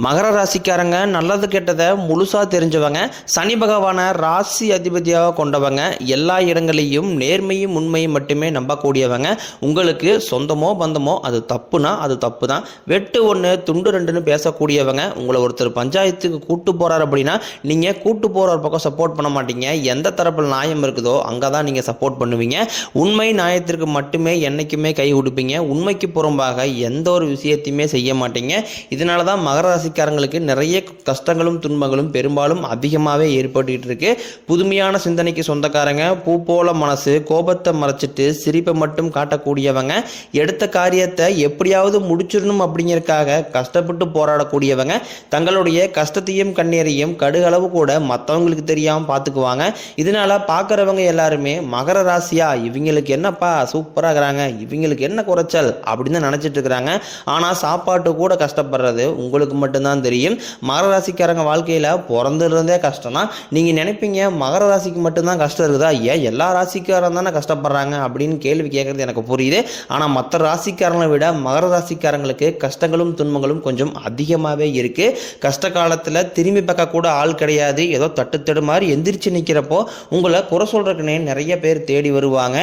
மகர ராசிக்காரங்க நல்லது கெட்டதை முழுசாக தெரிஞ்சவங்க, சனி பகவானை ராசி அதிபதியாக கொண்டவங்க, எல்லா இடங்களையும் நேர்மையும் உண்மையும் மட்டுமே நம்பக்கூடியவங்க. உங்களுக்கு சொந்தமோ பந்தமோ அது தப்புனா அது தப்பு தான், வெட்டு ஒன்று துண்டு ரெண்டுன்னு பேசக்கூடியவங்க. உங்களை ஒருத்தர் பஞ்சாயத்துக்கு கூட்டு போகிறார் அப்படின்னா நீங்கள் கூட்டு போகிற பக்கம் சப்போர்ட் பண்ண மாட்டீங்க. எந்த தரப்பில் நியாயம் இருக்குதோ அங்கே தான் நீங்கள் சப்போர்ட் பண்ணுவீங்க. உண்மை நியாயத்திற்கு மட்டுமே என்றைக்குமே கை கொடுப்பீங்க. உண்மைக்கு புறம்பாக எந்த ஒரு விஷயத்தையுமே செய்ய மாட்டீங்க. இதனால தான் மகர ராசிக்காரங்களுக்கு நிறைய கஷ்டங்களும் துன்பங்களும் பெரும்பாலும் அதிகமாகவே ஏற்பட்டு இருக்கு. புதுமையான சிந்தனைக்கு சொந்தக்காரங்க, பூ போல மனசு, கோபத்தை மறைச்சிட்டு சிரிப்பை மட்டும் காட்டக்கூடியவங்க, எடுத்த காரியத்தை எப்படியாவது முடிச்சிடணும் அப்படிங்கிறதுக்காக கஷ்டப்பட்டு போராடக்கூடியவங்க, தங்களுடைய கஷ்டத்தையும் கண்ணீரையும் கடுகளவு கூட மற்றவங்களுக்கு தெரியாமல் பார்த்துக்குவாங்க. இதனால பார்க்குறவங்க எல்லாருமே மகர ராசியா இவங்களுக்கு என்னப்பா சூப்பராக இருக்கிறாங்க, இவங்களுக்கு என்ன குறைச்சல் அப்படின்னு நினச்சிட்டு இருக்கிறாங்க. ஆனால் சாப்பாட்டு கூட கஷ்டப்படுறது உங்களுக்கு மட்டும்தான் தெரியும். மகர ராசிக்காரங்க வாழ்க்கையில் பிறந்திருந்தே கஷ்டம் தான். நீங்கள் நினைப்பீங்க மகர ராசிக்கு மட்டும்தான் கஷ்டம் இருக்குதா, ஏன் எல்லா ராசிக்காரங்க தானே கஷ்டப்படுறாங்க அப்படின்னு கேள்வி கேட்குறது எனக்கு புரியுது. ஆனால் மற்ற ராசிக்காரங்களை விட மகர ராசிக்காரங்களுக்கு கஷ்டங்களும் துன்பங்களும் கொஞ்சம் அதிகமாகவே இருக்குது. கஷ்ட காலத்தில் திரும்பி பார்க்க கூட ஆள் கிடையாது. ஏதோ தட்டு மாதிரி எந்திரிச்சு நிற்கிறப்போ உங்களை குறை சொல்கிறதுக்குன்னே நிறைய பேர் தேடி வருவாங்க.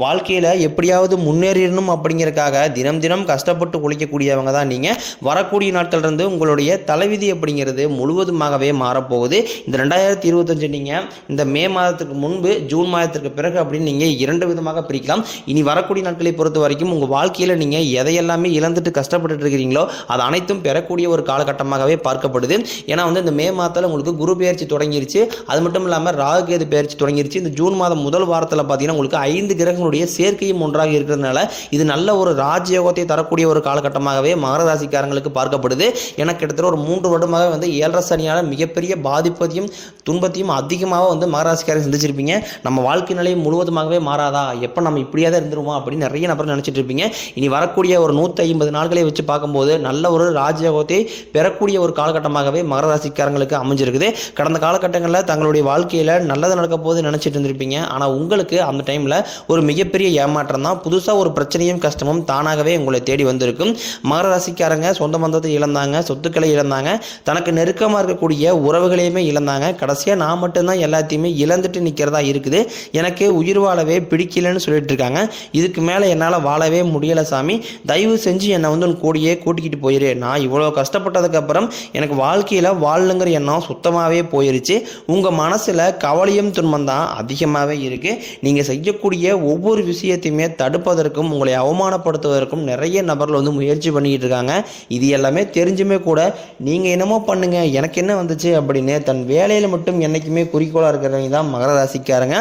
வாழ்க்கையில் எப்படியாவது முன்னேறிடணும் அப்படிங்கிறதுக்காக தினம் தினம் கஷ்டப்பட்டு உழைக்கக்கூடியவங்க தான் நீங்கள். வரக்கூடிய நாட்கள்லேருந்து உங்களுடைய தலைவிதி அப்படிங்கிறது முழுவதுமாகவே மாறப்போகுது. இந்த 2025 நீங்கள் இந்த மே மாதத்துக்கு முன்பு ஜூன் மாதத்திற்கு பிறகு அப்படின்னு நீங்கள் இரண்டு விதமாக பிரிக்கலாம். இனி வரக்கூடிய நாட்களை பொறுத்த வரைக்கும் உங்கள் வாழ்க்கையில் நீங்கள் எதையெல்லாமே இழந்துட்டு கஷ்டப்பட்டு இருக்கிறீங்களோ அது அனைத்தும் பெறக்கூடிய ஒரு காலகட்டமாகவே பார்க்கப்படுது. ஏன்னா இந்த மே மாதத்தில் உங்களுக்கு குரு பெயர்ச்சி தொடங்கிருச்சு. அது மட்டும் இல்லாமல் ராகு கேது பெயர்ச்சி தொடங்கிருச்சு. இந்த ஜூன் மாதம் முதல் வாரத்தில் பார்த்தீங்கன்னா உங்களுக்கு 5 கிரகங்கள் சேர்க்கையும் ஒன்றாக இருக்கிறதுனால இது நல்ல ஒரு ராஜயோகத்தை தரக்கூடிய ஒரு காலகட்டமாகவே மகர ராசிக்காரங்களுக்கு பார்க்கப்படுது. எனக்கு கிட்டத்தட்ட ஒரு 3 வருடமாக 7.5 சனியால மிகப்பெரிய பாதிப்பையும் துன்பத்தையும் அதிகமாக மகர ராசிக்காரங்க சந்திச்சிருப்பீங்க. நம்ம வாழ்க்கை நிலை முழுவதுமாகவே மாறாதா, எப்போ நம்ம இப்படியே தான் இருந்துருவோம் அப்படின்னு நிறைய நபர் நினைச்சிட்டு இருப்பீங்க. இனி வரக்கூடிய ஒரு 150 நாட்களை வச்சு பார்க்கும்போது நல்ல ஒரு ராஜயோகத்தை பெறக்கூடிய ஒரு காலகட்டமாகவே மகர ராசிக்காரங்களுக்கு அமைஞ்சிருக்குது. கடந்த காலகட்டங்களில் தங்களுடைய வாழ்க்கையில் நல்லது நடக்க போது நினைச்சிட்டு இருந்திருப்பீங்க. ஆனால் உங்களுக்கு அந்த டைமில் ஒரு மிகப்பெரிய ஏமாற்றம் தான். புதுசாக ஒரு பிரச்சனையும் கஷ்டமும் தானாகவே உங்களை தேடி வந்திருக்கும். மகர ராசிக்காரங்க சொந்த பந்தத்தை இழந்தாங்க, சொத்துக்களை இழந்தாங்க, தனக்கு நெருக்கமாக இருக்கக்கூடிய உறவுகளையுமே இழந்தாங்க. கடைசியாக நான் மட்டும்தான் எல்லாத்தையுமே இழந்துட்டு நிற்கிறதா இருக்குது, எனக்கு உயிர் வாழவே பிடிக்கலன்னு சொல்லிட்டு இருக்காங்க. இதுக்கு மேலே என்னால் வாழவே முடியலை சாமி, தயவு செஞ்சு என்னை உன் கூடியே கூட்டிக்கிட்டு போயிரு. நான் இவ்வளோ கஷ்டப்பட்டதுக்கப்புறம் எனக்கு வாழ்க்கையில் வாழணுங்கிற எண்ணம் சுத்தமாகவே போயிருச்சு. உங்கள் மனசில் கவலையும் துன்பம் தான் அதிகமாகவே இருக்குது. நீங்கள் செய்யக்கூடிய ஒவ்வொரு விஷயத்தையுமே தடுப்பதற்கும் உங்களை அவமானப்படுத்துவதற்கும் நிறைய நபர்கள் முயற்சி பண்ணிக்கிட்டு இருக்காங்க. இது எல்லாமே தெரிஞ்சுமே கூட நீங்கள் என்னமோ பண்ணுங்க எனக்கு என்ன வந்துச்சு அப்படின்னு தன் வேலையில் மட்டும் என்றைக்குமே குறிக்கோளாக இருக்கிறவங்க தான் மகர ராசிக்காரங்க.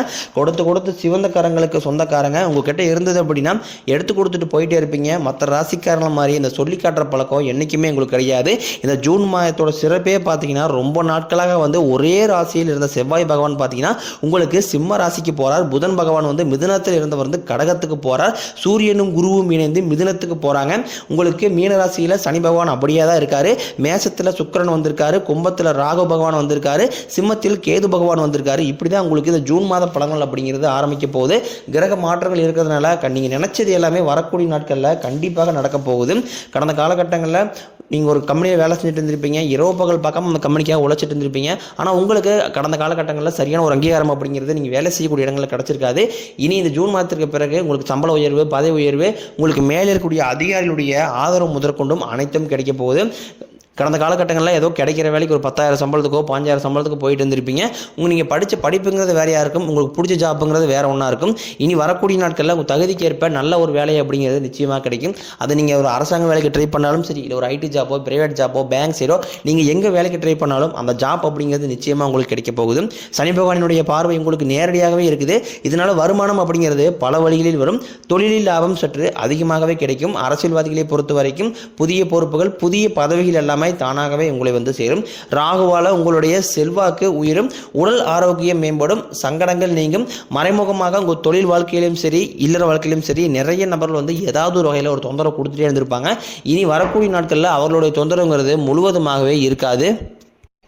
கொடுத்து சிவந்தக்காரங்களுக்கு சொந்தக்காரங்க. உங்ககிட்ட இருந்தது அப்படின்னா எடுத்து கொடுத்துட்டு போயிட்டே இருப்பீங்க. மற்ற ராசிக்காரங்க மாதிரி இந்த சொல்லி காட்டுற பழக்கம் என்றைக்குமே உங்களுக்கு கிடையாது. இந்த ஜூன் மாதத்தோட சிறப்பே பார்த்தீங்கன்னா ரொம்ப நாட்களாக ஒரே ராசியில் இருந்த செவ்வாய் பகவான் பார்த்தீங்கன்னா உங்களுக்கு சிம்ம ராசிக்கு போகிறார். புதன் பகவான் மிதுனத்தில் இருந்தவர் கடகத்துக்கு போறார். சூரியனும் குருவும் இணைந்து மிதுனத்துக்கு போறாங்க. உங்களுக்கு மீனராசியில சனி பகவான் அப்படியே தான் இருக்காரு. மேசத்துல சுக்கிரன் வந்திருக்காரு, கும்பத்துல ராகு பகவான் வந்திருக்காரு, சிம்மத்தில் கேது பகவான் வந்திருக்காரு. இப்படிதான் உங்களுக்கு இந்த ஜூன் மாத பலன்கள் அப்படிங்கிறது ஆரம்பிக்க போகுது. கிரக மாற்றங்கள் இருக்கிறதுனால நீங்க நினைச்சது எல்லாமே வரக்கூடிய நாட்கள்ல கண்டிப்பாக நடக்க போகுது. கடந்த காலகட்டங்களில் நீங்கள் ஒரு கம்பெனியில் வேலை செஞ்சுட்டு இருந்திருப்பீங்க, இரவு பகல் பார்க்காம அந்த கம்பெனிக்காக உழைச்சிட்டு இருந்திருப்பீங்க. ஆனால் உங்களுக்கு கடந்த காலகட்டங்களில் சரியான ஒரு அங்கீகாரம் அப்படிங்கிறது நீங்கள் வேலை செய்யக்கூடிய இடங்களில் கிடச்சிருக்காது. இனி இந்த ஜூன் மாதத்திற்கு பிறகு உங்களுக்கு சம்பள உயர்வு, பதவி உயர்வு, உங்களுக்கு மேலே இருக்கக்கூடிய அதிகாரிகளுடைய ஆதரவு முதற்கொண்டும் அனைத்தும் கிடைக்க போகுது. கடந்த காலகட்டங்களில் ஏதோ கிடைக்கிற வேலைக்கு ஒரு 10,000 சம்பளத்துக்கோ 5,000 சம்பளத்துக்கு போயிட்டு இருந்திருப்பீங்க. நீங்கள் படித்த படிப்புங்கிறது வேறையாக இருக்கும், உங்களுக்கு பிடிச்ச ஜாப்புங்கிறது வேறு ஒன்றா இருக்கும். இனி வரக்கூடிய நாட்களில் உங்கள் தகுதிக்கு ஏற்ப நல்ல ஒரு வேலை அப்படிங்கிறது நிச்சயமாக கிடைக்கும். அது நீங்கள் ஒரு அரசாங்க வேலைக்கு ட்ரை பண்ணாலும் சரி, இல்லை ஒரு ஐடி ஜாப்போ, பிரைவேட் ஜாப்போ, பேங்க் சைடோ, நீங்கள் எங்கே வேலைக்கு ட்ரை பண்ணாலும் அந்த ஜாப் அப்படிங்கிறது நிச்சயமாக உங்களுக்கு கிடைக்க போகுது. சனி பகவானுடைய பார்வை உங்களுக்கு நேரடியாகவே இருக்குது. இதனால் வருமானம் அப்படிங்கிறது பல வழிகளில் வரும். தொழிலில் லாபம் சற்று அதிகமாகவே கிடைக்கும். அரசியல்வாதிகளை பொறுத்த வரைக்கும் புதிய பொறுப்புகள், புதிய பதவிகள் எல்லாமே தானாகவே உங்களை சேரும். ராகுவால உங்களுடைய செல்வாக்கு உயரும், உடல் ஆரோக்கியம் மேம்படும், சங்கடங்கள் நீங்கும். மறைமுகமாக உங்கள் தொழில் வாழ்க்கையிலும் சரி, இல்லற வாழ்க்கையிலும் சரி, நிறைய நபர்கள் ஏதாவது ஒரு வகையில் ஒரு தொந்தரவு கொடுத்துட்டே இருந்திருப்பாங்க. இனி வரக்கூடிய நாட்களில் அவர்களுடைய தொந்தரவுங்கிறது முழுவதுமாகவே இருக்காது.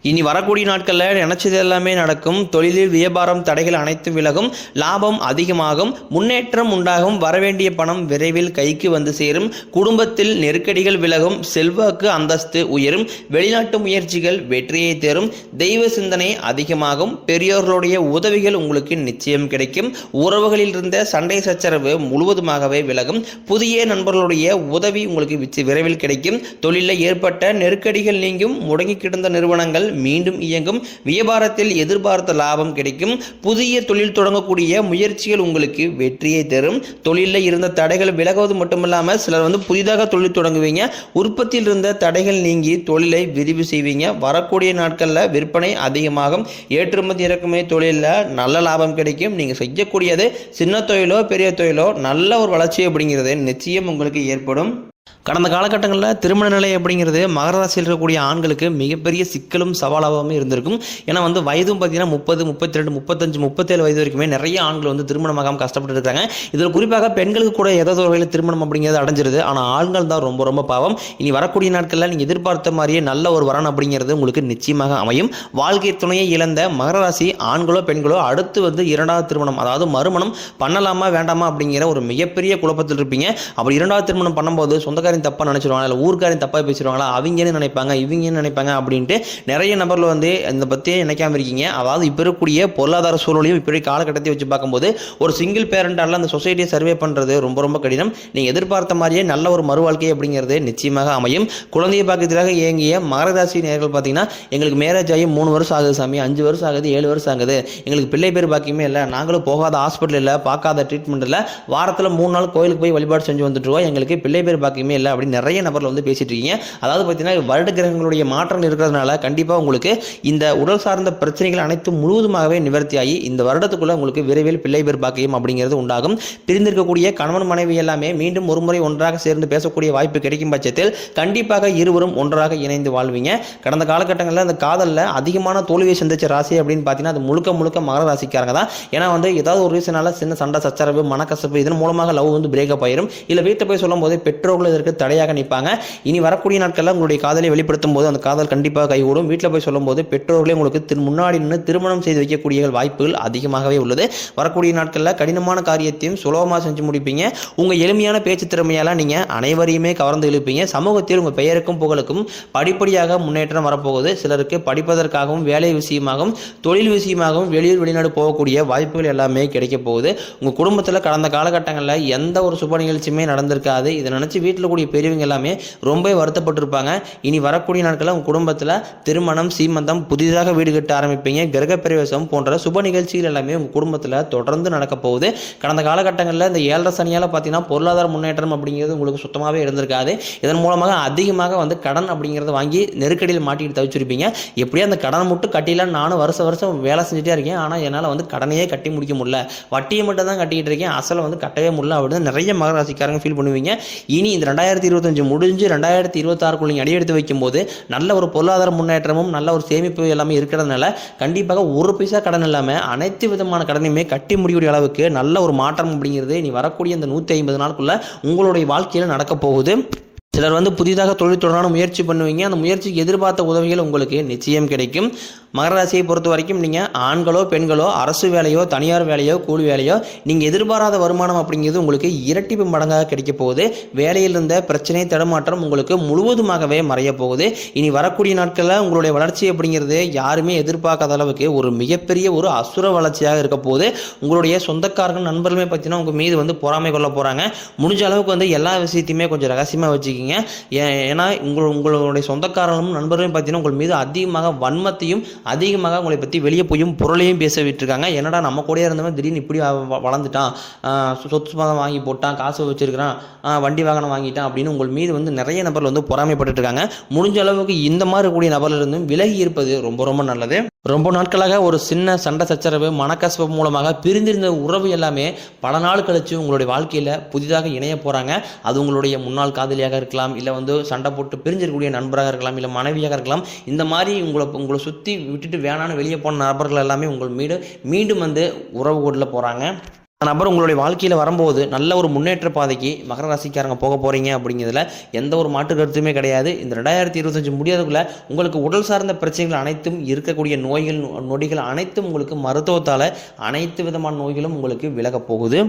இனி வரக்கூடிய நாட்களில் நினைச்சது எல்லாமே நடக்கும். தொழிலில் வியாபாரம் தடைகள் அனைத்தும் விலகும், லாபம் அதிகமாகும், முன்னேற்றம் உண்டாகும், வரவேண்டிய பணம் விரைவில் கைக்கு வந்து சேரும், குடும்பத்தில் நெருக்கடிகள் விலகும், செல்வாக்கு அந்தஸ்து உயரும், வெளிநாட்டு முயற்சிகள் வெற்றியை தரும், தெய்வ சிந்தனை அதிகமாகும், பெரியோர்களுடைய உதவிகள் உங்களுக்கு நிச்சயம் கிடைக்கும், உறவுகளில் இருந்த சண்டை சச்சரவு முழுவதுமாகவே விலகும், புதிய நண்பர்களுடைய உதவி உங்களுக்கு விரைவில் கிடைக்கும், தொழிலில் ஏற்பட்ட நெருக்கடிகள் நீங்கும், முடங்கி கிடந்த நிறுவனங்கள் மீண்டும் இயங்கும், வியாபாரத்தில் எதிர்பார்த்த லாபம் கிடைக்கும், புதிய தொழில் தொடங்கக்கூடிய முயற்சிகள் உங்களுக்கு வெற்றியை தரும், தொழிலில் இருந்த தடைகள் விலகுவது மட்டுமில்லாமல் சிலர் புதிதாக தொழில் தொடங்குவீங்க, உற்பத்தியில் இருந்த தடைகள் நீங்கி தொழிலை விரிவு செய்வீங்க, வரக்கூடிய நாட்களில் விற்பனை அதிகமாகும், ஏற்றுமதி இறக்குமதி தொழிலில் நல்ல லாபம் கிடைக்கும், நீங்கள் செய்யக்கூடியது சின்ன தொழிலோ பெரிய தொழிலோ நல்ல ஒரு வளர்ச்சி அப்படிங்கிறது நிச்சயம் உங்களுக்கு ஏற்படும். கடந்த காலகட்டங்களில் திருமண நிலை அப்படிங்கிறது மகர ராசியில் இருக்கக்கூடிய ஆண்களுக்கு மிகப்பெரிய சிக்கலும் சவாலாகவும் இருந்திருக்கும். ஏன்னா வயதும் பார்த்தீங்கன்னா 30, 32, 35, 37 வயது வரைக்குமே நிறைய ஆண்கள் திருமணமாகாமல் கஷ்டப்பட்டு இருக்காங்க. இதில் குறிப்பாக பெண்களுக்கு கூட ஏதாவது ஒரு வகையில் திருமணம் அப்படிங்கிறது அடைஞ்சிருது. ஆனால் ஆண்கள் தான் ரொம்ப ரொம்ப பாவம். இனி வரக்கூடிய நாட்களில் நீங்கள் எதிர்பார்த்த மாதிரியே நல்ல ஒரு வரன் அப்படிங்கிறது உங்களுக்கு நிச்சயமாக அமையும். வாழ்க்கை துணையை இழந்த மகர ராசி ஆண்களோ பெண்களோ அடுத்து இரண்டாவது திருமணம், அதாவது மறுமணம் பண்ணலாமா வேண்டாமா அப்படிங்கிற ஒரு மிகப்பெரிய குழப்பத்தில் இருப்பீங்க. அப்படி இரண்டாவது திருமணம் பண்ணும்போது சொந்தக்காரின் தப்பா நினைச்சிருவாங்க, இல்லை ஊர்க்காரின் தப்பா பேசிடுவாங்களா, அவங்கன்னு நினைப்பாங்க இவங்கன்னு நினைப்பாங்க அப்படின்ட்டு நிறைய நபர்கள் இந்த பற்றியே நினைக்காம இருக்கீங்க. அதாவது இப்போ இருக்கக்கூடிய பொருளாதார சூழலையும் இப்படி காலகட்டத்தை வச்சு பார்க்கும்போது ஒரு சிங்கிள் பேரண்டால அந்த சொசைட்டியை சர்வே பண்ணுறது ரொம்ப ரொம்ப கடினம். நீங்கள் எதிர்பார்த்த மாதிரியே நல்ல ஒரு மறு வாழ்க்கை அப்படிங்கிறது நிச்சயமாக அமையும். குழந்தையை பார்க்கறதுக்காக இயங்கிய மகர ராசி நேயர்கள் பார்த்தீங்கன்னா எங்களுக்கு மேரேஜ் ஆகி 3 வருஷம் ஆகுது சாமி, 5 வருஷம் ஆகுது, 7 வருஷம் ஆகுது, எங்களுக்கு பிள்ளை பேர் பாக்கியமே இல்லை, நாங்களும் போகாத ஹாஸ்பிட்டல் இல்லை, பார்க்காத ட்ரீட்மெண்ட் இல்லை, வாரத்தில் 3 நாள் கோயிலுக்கு போய் வழிபாடு செஞ்சு வந்துட்டுருவோம், எங்களுக்கு பிள்ளை பேர் பாக்கியமே இல்லை அப்படின்னு நிறைய நபர்கள் பேசிட்டு இருக்கீங்க. அதாவது பார்த்தீங்கன்னா வருட கிரகங்களுடைய மாற்றம் இருக்கிறதுனால கண்டிப்பாக உங்களுக்கு இந்த உடல் சார்ந்த பிரச்சனைகள் அனைத்தும் முழுவதுமாகவே நிவர்த்தியாகி இந்த வருடத்துக்குள்ள உங்களுக்கு விரைவில் பிள்ளை பேர் பாக்கியம் அப்படிங்கிறது உண்டாகும். பிரிந்திருக்கக்கூடிய கணவன் மனைவி எல்லாமே மீண்டும் ஒரு முறை ஒன்றாக சேர்ந்து பேசக்கூடிய வாய்ப்பு கிடைக்கும் பட்சத்தில் கண்டிப்பாக இருவரும் ஒன்றாக இணைந்து வாழ்வீங்க. கடந்த காலகட்டங்களில் அந்த காதலில் அதிகமான தோல்வியை சந்திச்ச ராசி அப்படின்னு பார்த்தீங்கன்னா அது முழுக்க முழுக்க மகர ராசிக்காரங்க தான். ஏன்னா ஏதாவது ஒரு ரீசனால சின்ன சண்டை சச்சரவு மனக்கசப்பு இதன் மூலமாக லவ் பிரேக்கப் ஆயிரும். இல்லை வீட்டை போய் சொல்லும் போது பெற்றோர்கள் இதற்கு தடையாக நிற்பாங்க. இனி வரக்கூடிய நாட்களில் உங்களுடைய காதலை வெளிப்படுத்தும் போது அந்த காதல் கண்டிப்பாக கைகூடும். வீட்டில் போய் சொல்லும் போது பெற்றோர்களே உங்களுக்கு முன்னாடி நின்று திருமணம் செய்து வைக்கக்கூடிய வாய்ப்புகள் அதிகமாகவே உள்ளது. வரக்கூடிய நாட்களில் கடினமான காரியத்தையும் சுலபமாக செஞ்சு முடிப்பீங்க. உங்கள் எளிமையான பேச்சு திறமையால் நீங்கள் அனைவரையுமே கவர்ந்து இழுப்பீங்க. சமூகத்தில் உங்கள் பெயருக்கும் புகழுக்கும் படிப்படியாக முன்னேற்றம் வரப்போகுது. சிலருக்கு படிப்பதற்காகவும் வேலை விஷயமாகவும் தொழில் விஷயமாகவும் வெளிநாடு போகக்கூடிய வாய்ப்புகள் எல்லாமே கிடைக்க போகுது. உங்கள் குடும்பத்தில் கடந்த காலகட்டங்களில் எந்த ஒரு சுப நிகழ்ச்சியுமே நடந்திருக்காது. இதை நினச்சி வீட்டில் கூடிய பெரியவங்க எல்லாமே ரொம்ப வருத்தப்பட்டிருப்பாங்க. இனி வரக்கூடிய நாட்களில் உங்கள் குடும்பத்தில் திருமணம் சீமந்தம் புதிதாக வீடு கட்ட ஆரம்பிப்பீங்க. கிரகப்பிரவேசம் போன்ற சுப நிகழ்ச்சிகள் எல்லாமே உங்கள் குடும்பத்தில் தொடர்ந்து நடக்க போகுது. கடந்த காலகட்டங்களில் இந்த 7.5 சனியால் பார்த்தீங்கன்னா பொருளாதார முன்னேற்றம் அப்படிங்கிறது உங்களுக்கு சுத்தமாகவே இருந்திருக்காது. இதன் மூலமாக அதிகமாக கடன் அப்படிங்கிறத வாங்கி நெருக்கடியில் மாட்டிட்டு தவிச்சிருப்பீங்க. எப்படியா அந்த கடனை மட்டும் கட்டிடலாம் நானும் வருஷம் வேலை செஞ்சுட்டே இருக்கேன், ஆனால் என்னால் கடனையே கட்டி முடிக்க முடியல, வட்டியை மட்டும் தான் கட்டிக்கிட்டு இருக்கேன், அசலை கட்டவே முடியல அப்படின்னு நிறைய மகர ராசிக்காரங்க ஃபீல் பண்ணுவீங்க. இனி இந்த 2025 முடிஞ்சு 2026 நீங்கள் அடியெடுத்து வைக்கும்போது நல்ல ஒரு பொருளாதார முன்னேற்றமும் நல்ல ஒரு சேமிப்பு எல்லாமே இருக்கிறதுனால கண்டிப்பாக ஒரு பைசா கடன் இல்லாமல் அனைத்து விதமான கடனையுமே கட்டி முடியக்கூடிய அளவுக்கு நல்ல ஒரு மாற்றம் அப்படிங்கிறது இனி வரக்கூடிய இந்த 150 நாளுக்குள்ள உங்களுடைய வாழ்க்கையில் நடக்க போகுது. சிலர் புதிதாக தொழில் தொடரான முயற்சி பண்ணுவீங்க. அந்த முயற்சிக்கு எதிர்பார்த்த உதவிகள் உங்களுக்கு நிச்சயம் கிடைக்கும். மகர ராசியை பொறுத்த வரைக்கும் நீங்கள் ஆண்களோ பெண்களோ அரசு வேலையோ தனியார் வேலையோ கூலி வேலையோ நீங்கள் எதிர்பாராத வருமானம் அப்படிங்கிறது உங்களுக்கு இரட்டிப்பு மடங்காக கிடைக்க போகுது. வேலையில் இருந்த பிரச்சனை தடுமாற்றம் உங்களுக்கு முழுவதுமாகவே மறைய போகுது. இனி வரக்கூடிய நாட்களில் உங்களுடைய வளர்ச்சி அப்படிங்கிறது யாருமே எதிர்பார்க்காத அளவுக்கு ஒரு மிகப்பெரிய ஒரு அசுர வளர்ச்சியாக இருக்க போகுது. உங்களுடைய சொந்தக்காரர்கள் நண்பர்களுமே பார்த்தீங்கன்னா உங்கள் மீது பொறாமை கொள்ள போகிறாங்க. முடிஞ்ச அளவுக்கு எல்லா விஷயத்தையுமே கொஞ்சம் ரகசியமாக வச்சுக்கிங்க. ஏன்னா உங்களுடைய சொந்தக்காரர்களும் நண்பர்களும் பார்த்தீங்கன்னா உங்கள் மீது அதிகமாக வன்மத்தையும் அதிகமாக உங்களை பற்றி வெளியே போயும் பொருளையும் பேச விட்டுருக்காங்க. என்னடா நம்ம கூட இருந்தவன் திடீர்னு இப்படி வளர்ந்துட்டான், சொத்து சுத்தம் வாங்கி போட்டான், காசு வச்சிருக்கிறான், வண்டி வாகனம் வாங்கிட்டான் அப்படின்னு உங்கள் மீது நிறைய நபர்கள் பொறாமைப்பட்டு இருக்காங்க. முடிஞ்ச அளவுக்கு இந்த மாதிரி கூடிய நபர்களிருந்தும் விலகி இருப்பது ரொம்ப ரொம்ப நல்லது. ரொம்ப நாட்களாக ஒரு சின்ன சண்டை சச்சரவு மனக்கசப்பு மூலமாக பிரிந்திருந்த உறவு எல்லாமே பல நாள் கழித்து உங்களுடைய வாழ்க்கையில் புதிதாக இணைய போகிறாங்க. அது உங்களுடைய முன்னாள் காதலியாக இருக்கலாம், இல்லை சண்டை போட்டு பிரிஞ்சிருக்கக்கூடிய நண்பராக இருக்கலாம், இல்லை மனைவியாக இருக்கலாம். இந்த மாதிரி உங்களை சுற்றி விட்டுட்டு வேணான்னு வெளியே போன நபர்கள் எல்லாமே உங்கள் மீண்டும் உறவு கொள்ள போகிறாங்க. நபர் உங்களுடைய வாழ்க்கையில் வரும்போது நல்ல ஒரு முன்னேற்ற பாதைக்கு மகர ராசிக்காரங்க போக போகிறீங்க அப்படிங்கிறதுல எந்த ஒரு மாற்று கருத்துமே கிடையாது. இந்த 2025 முடியாதக்குள்ள உங்களுக்கு உடல் சார்ந்த பிரச்சனைகள் அனைத்தும், இருக்கக்கூடிய நோய்கள் நொடிகள் அனைத்தும் உங்களுக்கு மருத்துவத்தால் அனைத்து விதமான நோய்களும் உங்களுக்கு விலகப் போகுது.